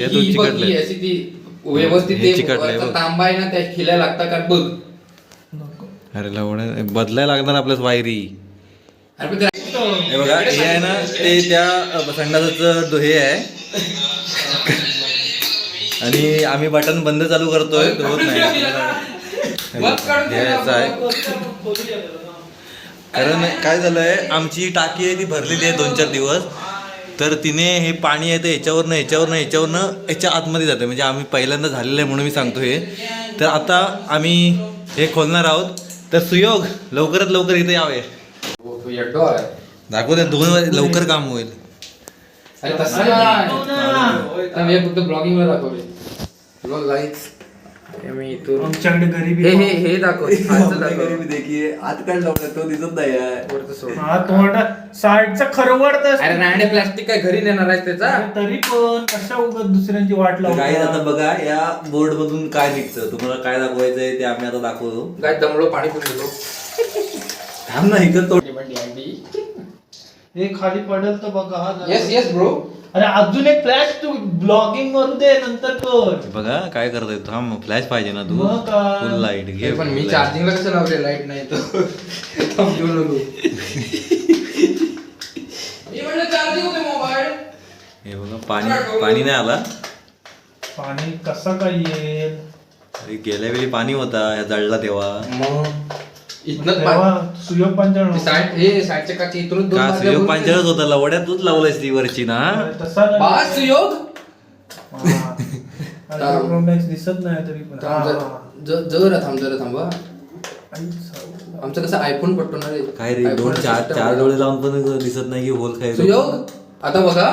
अशी ती व्यवस्थित तांबा आहे ना त्या खिलायला लागता का बघ. अरे लवड्या बदलायला लागणार आपल्याच वायरी. हे बघा हे आहे ना ते त्या संडासाचं हे आहे आणि आम्ही बटन बंद चालू करतोय होत नाही. कारण काय झालंय आमची टाकी आहे ती भरलेली आहे 2-4 दिवस. तर तिने हे पाणी आहे ते ह्याच्यावरनं ह्याच्या आतमध्ये जाते. म्हणजे आम्ही पहिल्यांदा झालेलं आहे म्हणून मी सांगतो हे. तर आता आम्ही हे खोलणार आहोत. तर सुयोग लवकरात लवकर इथे यावे. दाखवते 2 लवकर काम होईल. फक्त ब्लॉगिंगला दाखवले. आमच्याकडे गरीबी हे दाखव देखीये आत काय लावलं तो दिसत नाही. साईडचा खरवडत अरे प्लास्टिक काय घरी नेणार आहे त्याचा. तरी पण कशा उगत दुसऱ्यांची वाट लावून. काय आता बघा या बोर्ड मधून काय निघतं तुम्हाला काय दाखवायचंय ते आम्ही आता दाखवतो. काय दमलो पाणी पिलो थांब ना इकडं तो हे खाली पडेल तर बघा. Yes bro. अरे अजून एक फ्लॅश तू ब्लॉगिंग करू दे नंतर कर. बघा काय करतोय थांब फ्लॅश पाहिजे ना तू. फुल लाईट घे. पण मी चार्जिंगला कसं लावले लाईट नाही तर हे बघा पाणी नाही आला. पाणी कसं काय येईल. गेल्या वेळी पाणी होता या जळला तेव्हा. सुयोग पंचाळून साईडच्या काची इथून सुयोग पांचळच होता लवड्यातच लावलायस ती वरची ना. तसा सुयोग दिसत नाही तरी पण जरा थांबा. आमचं कसं आयफोन पडतो ना रे. काय रे 2-4 डोळे लावून पण दिसत नाही की होल काय. सुयोग आता बघा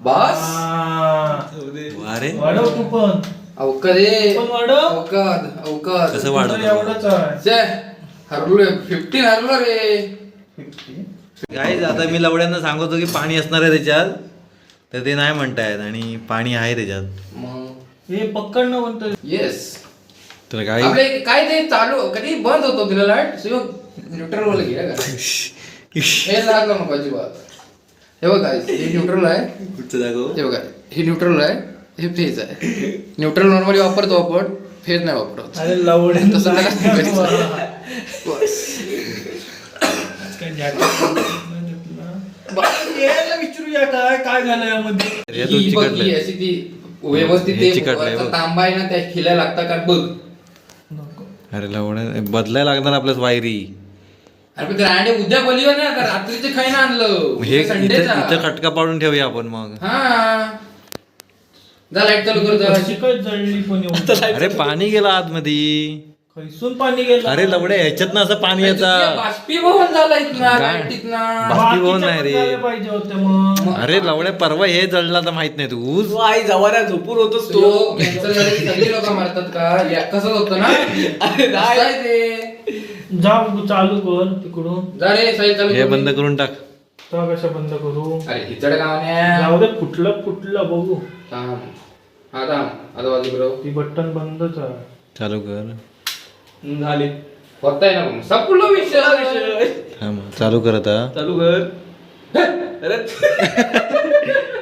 बस अरे वाढव तू पण अवकाद कसं वाढवतो एवढंच आहे. हरलो 15 हरलो रे. काय आता मी लवड्यांना सांगतो की पाणी असणार आहे त्याच्यात तर ते नाही म्हणतायत आणि पाणी आहे त्याच्यात. हे पकडणं म्हणतो. येस तर काय आपले काय ते चालू कधी बंद होतो तुला लाईट. सुयोग न्यूट्रल वर गेला का हे लागलं नको अजिबात. हे बघा हे न्यूट्रल आहे. कुठचं दाखव. हे बघा हे न्यूट्रल आहे हे फेज आहे. न्यूट्रल नॉर्मली वापरतो आपण फेज नाही वापरत. अरे लवड्या तसं विचारूया काय झालं यामध्ये. अशी ती व्यवस्थित तांबा आहे ना त्या खिलायला लागता का बघ. अरे लवड्या बदलायला लागणार आपल्याच वायरी. अरे ग्रँड उद्या बोलियो ना रात्रीचे खायला आणलं हे इथं खटका पाडून ठेवूया आपण मग. हा जा लाईट चालू कर. जळली पण अरे पाणी गेलं आतमध्ये. खैसून पाणी गेलं. अरे लवड्या ह्याच्यात ना असं पाणी येतं. बाष्पीभवन झालं बाष्पीभवन नाही रे. पाहिजे होते मग. अरे लवड्या परवा हे जळला तर माहित नाही तू. आई जवाऱ्या झोपून होतोस तो. सगळी लोक मारतात का कसं होतं ना. जा चालू कर तिकडून. जा रे साई चालू. हे बंद करून टाक. कशा बंद करू. अरे हिचड गावाने जाऊ दे फुटलं बघू. आता बाजू बरोबर ती बटन बंदच आहे. चालू कर. झाली होत आहे ना संपलो विषय. चालू कर आता. चालू कर.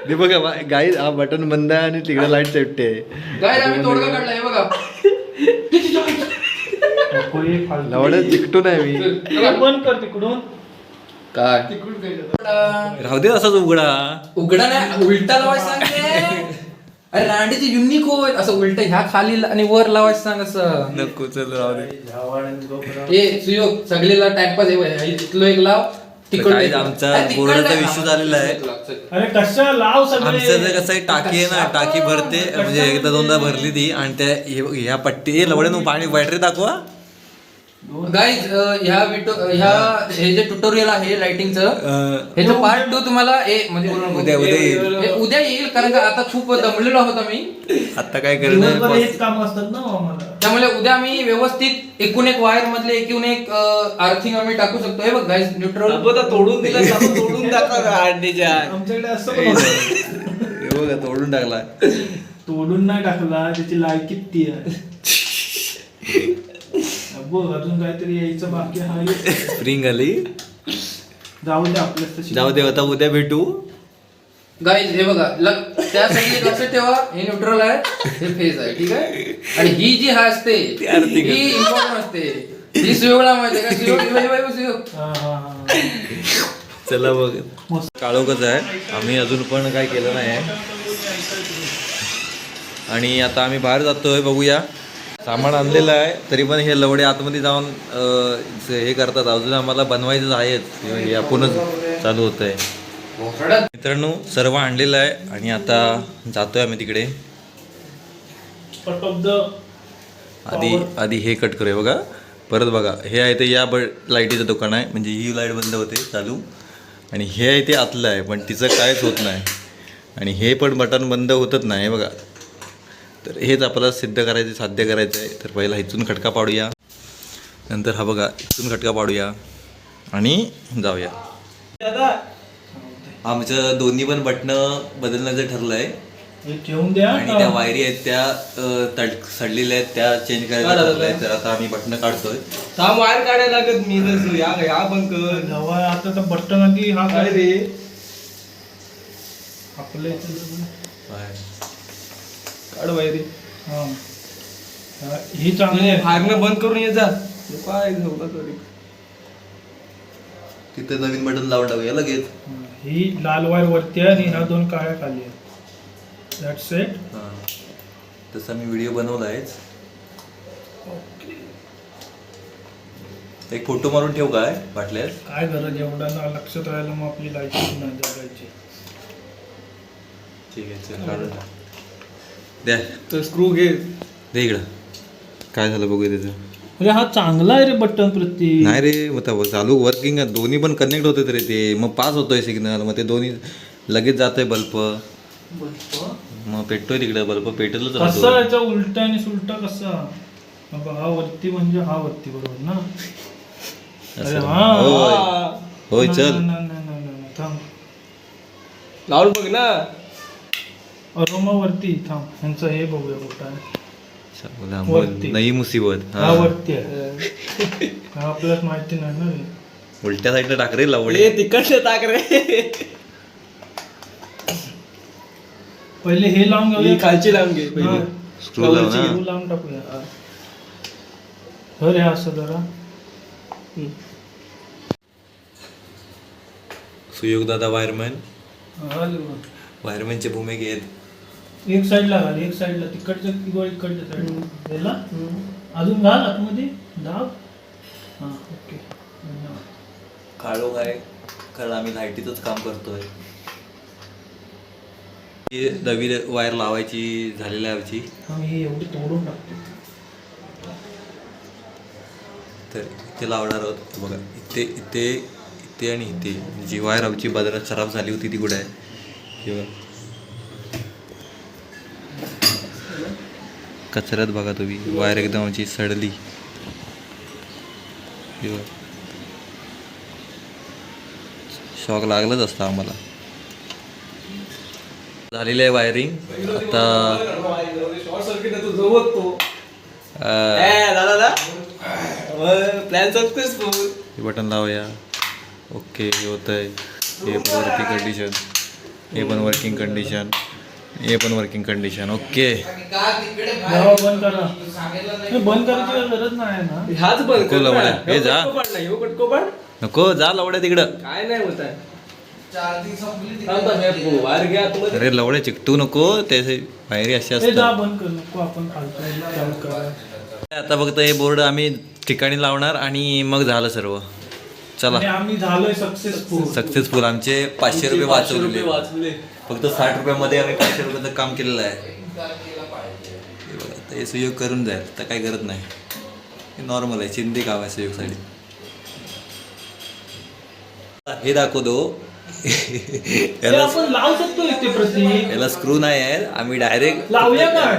ते बघा गाई हा बटन बंद आहे आणि तिकडे लाईट सेफ्टी आहे. काय आम्ही तोडगा काढला हे बघा. लवड्या चिकटून आहे मी. बंद कर तिकडून. काय राहू दे असाच उघडा नाही उलटा लावायचं सांगते. अरे रांडीचे युनिक होय असं उलट ह्या खाली आणि वर लावायचं सांग असं. नको चल राहू दे. ए सुयोग सगळेला टाइमपास इथलो एक लाव. आमचा बोर्डाचा इश्यू झालेला आहे. अरे कशा लाव सगळे. आमचं जर कसं टाकी आहे ना टाकी भरते म्हणजे 1-2दा भरली ती आणि त्या ह्या पट्टी लवड्यानं पाणी बॅटरी दाखवा. गाईज हे जे ट्युटोरियल आहे लाइटिंगचं ह्याचं पार्ट 2 तुम्हाला उद्या येईल कारण का आता खूप दमलेलो आहोत आम्ही. आता काय करणार हेच काम असतात ना. त्यामुळे उद्या आम्ही व्यवस्थित एकूण एक वायर मधले एकूण एक अर्थिंग आम्ही टाकू शकतो. हे बघ गाईज न्यूट्रल तोडून दिला तोडून टाका. आमच्याकडे असं बघा तोडून टाकला. तोडून नाही टाकला त्याची लायकी ती आहे. अजून काहीतरी यायचं बाकी आहे. स्प्रिंग आली. जाऊ दे आपल्याच. जाऊ दे आता उद्या भेटू. गाईज हे बघा त्यासाठी एक लक्षात ठेवा, हे न्यूट्रल आहे, हे फेज आहे, ठीक आहे. आणि ही जी हा असते ही इम्पॉर्टंट असते. ही सुयोगला माहिती आहे का? सुयोग. चला बघ, काळोखच आहे, आम्ही अजून पण काय केलं नाही आहे. आणि आता आम्ही बाहेर जातोय, बघूया. सामान आणलेलं आहे तरी पण हे लवडे आतमध्ये जाऊन हे करतात. अजून आम्हाला बनवायचं आहेच, हे आपणच चालू होत आहे. मित्रांनो सर्व आणलेलं आहे आणि आता जातोय आम्ही तिकडे. आधी हे कट करूया बघा. परत बघा, हे आहे ते या लाईटीचं दुकान आहे, म्हणजे ही लाईट बंद होते चालू. आणि हे आहे ते आतलं आहे, पण तिचं कायच होत नाही. आणि हे पण बटन बंद होतच नाही बघा. तर हेच आपल्याला सिद्ध करायचं, साध्य करायचं आहे. तर पहिला इथून खटका पाडूया, नंतर हा बघा इथून खटका पाडूया आणि जाऊया. आमचं दोन्ही पण बटणं बदलण्याचं ठरलं आहे. ठेवून द्या. आणि त्या वायरी आहेत त्या सडलेल्या आहेत, त्या चेंज करायचं ठरलं आहे. तर आता आम्ही बटणं काढतोय. वायर काढायला लागत मी या पण कर. आता तर बटन आधी हा काय रे आपले काढ वायरी. हा ही चांगली बाहेरनं बंद करून ये जा. काय तिथं नवीन बटन लावून टाकूया लगेच. ही लाल वायर वरती आहे आणि ह्या दोन काळ्या खाली आहे. That's it. तसा मी व्हिडिओ बनवला आहेच. एक फोटो मारून ठेवू काय वाटल्यास? काय गरज एवढा ना लक्षात राहायला, मग आपली लाईट नाही जगायची. ठीक आहे, चल काढून द्या. तर स्क्रू घे दे इकडं. काय झालं बघूया त्याचं. अरे हा चांगला आहे रे बटन प्रति. नाही रे, मग चालू वर्किंग आहे, दोन्ही पण कनेक्ट होते रे ते. मग पास होतोय सिग्नल, मग ते दोन्ही लगेच जातोय बल्ब. मग पेटतोय तिकडे बल्ब, पेटलच कसा याचा उलटा आणि सुलटा कसा. हा वरती म्हणजे हा वरती बरोबर ना. अरे होय चल थांब लावून बघ ना. अरोमा वरती थांब, ह्यांचं हे बघूया कुठं आहे. नाही मुसीबत. हा वरती आहे. हा आपल्याला माहिती नाही ना रे. उलट्या साईडला टाक रे लावडे. तिकडे टाक रे. पहिले हे लावून घेऊया, खालची लावून घे. स्क्रू लाव ना. लावून टाकूया. धर हे असं जरा. सुयोग दादा वायरमॅन, वायरमॅनचे भूमिका आहेत. एक साईडला घाल, एक साईडला तिकडच्या किंवा इकडच्या साईडला. अजून घाल आतमध्ये दाब. हा ओके. काळोख आहे कारण आम्ही लाईटीचंच काम करतोय. नवीन वायर लावायची झालेली आहे आमची. ही एवढी तोडून टाकते. तर इथे लावणार आहोत बघा. इथे इथे इथे आणि इथे जी वायर आमची बाजारात खराब झाली होती ती कुठे आहे किंवा कचऱ्यात बघा तुम्ही. वायर एकदम आमची सडली. शॉक लागलाच असता आम्हाला. झालेली आहे वायरिंग. आता प्लॅन सक्सेसफुल. हे बटन लावूया. ओके, हे होत आहे. हे पण वर्किंग कंडिशन, हे पण वर्किंग कंडिशन, हे पण वर्किंग कंडिशन. ओके, बंद करा. बंद करायची गरज नाही ना. ह्याच बंद नको लवड्या. हे जा नको, जा लवड्या तिकडं. काय नाही होत आहे. वायर घ्या. अरे लवड्या चिकटू नको, त्याचे वायरी अशी असतात. बंद कर नको, आपण खालतो. आता फक्त हे बोर्ड आम्ही ठिकाणी लावणार आणि मग झालं सर्व. चला, आम्ही झालोय सक्सेसफुल. आमचे 500 रुपये वाचवले. फक्त 60 रुपयामध्ये आम्ही 500 रुपयाचं काम केलेलं आहे. हे सुयोग करून जाईल तर काही गरज नाही. हे नॉर्मल आहे, चिंदी काम आहे सुयोगसाठी. हे दाखवतो. आपण लावू शकतो इथे प्रति. याला स्क्रू नाही आहे, आम्ही डायरेक्ट लावूया काय?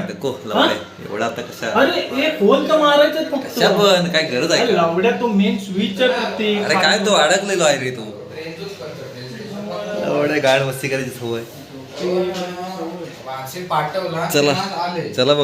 एवढा आता कशा. अरे एक होल तर मारायचं फक्त. पण काय गरज आहे? लावड्या तो मेन स्विच आहे. अरे काय तो अडकलेलो आहे रे तू. एवढ्या गाड मस्ती करायची सवय. चला चला बघ.